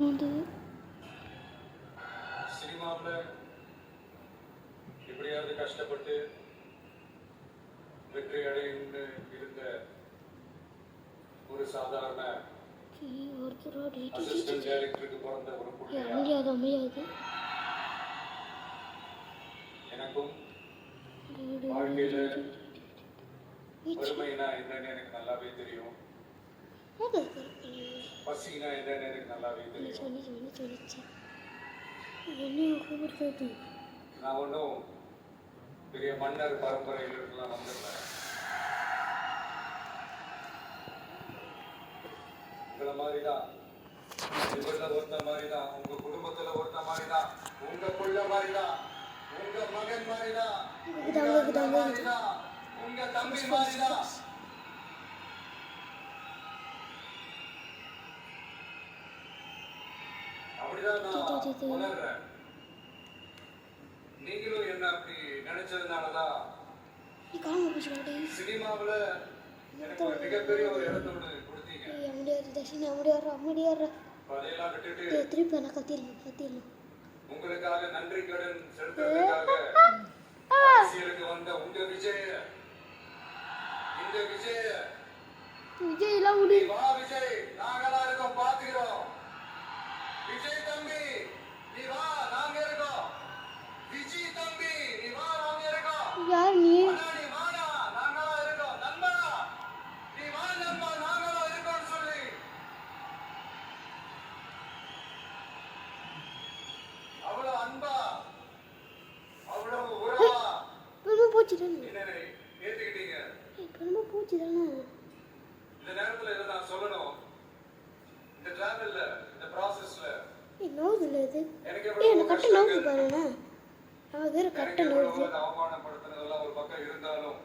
அது சினிமாவில் எப்படியாவது கஷ்டப்பட்டு வெற்றி அடைந்து இருந்த ஒரு சாதாரண அசிஸ்டன்ட் டைரக்டருக்கு பிறந்த ஒரு பிள்ளையா எனக்கும் வாழ்க்கையில வறுமைனா என்னன்னு எனக்கு நல்லாவே தெரியும். பசினா என்னன்னு எனக்கு நல்லாவே தெரியும். நான் ஒன்றும் பெரிய மன்னர் பரம்பரையிலிருந்துலாம் வந்துடுறேன். உங்களை மாதிரி தான், இவரில் ஒருத்த மாதிரி தான், உங்க குடும்பத்துல ஒருத்த மாதிரி தான், உங்க புள்ள மாதிரி தான், உங்க மகன் மாதிரி தான், உங்க தம்பி மாதிரி தான். அப்படிதான் நான் உணர்றேன். நீங்களும் என்ன அப்படி நினைச்சதுனாலதான் சினிமாவுல எனக்கு ஒரு மிகப்பெரிய ஒரு இடத்த கொடுத்தீங்க. அதையெல்லாம் விட்டுட்டு உங்களுக்காக நன்றி கடன் செலுத்துறதுக்காக அரசியலுக்கு வந்த உங்க விஜய், இந்த விஜய் வா விஜய், நாங்களா இருக்கோம், பாத்துக்கிறோம். விஜய் தம்பி நீ வா, நாங்க இருக்கோம். விஜய் தம்பி நீ வா, நாங்க இருக்கோம். யார் நீ? நீ வாடா, நாங்களா இருக்கோம். நண்பா நீ வா, நண்பா நாங்களா இருக்கோம்னு சொல்லி அவ்வளவு அன்பா, அவ்வளவு உறவா என்ன ஏத்துக்கிட்டீங்க. இந்த நேரத்துல இதை நான் சொல்லணும். இந்த டிராவல்ல, இந்த ப்ராசஸ்ல எனக்கு அவமானப்படுத்தினதெல்லாம் ஒரு பக்கம் இருந்தாலும்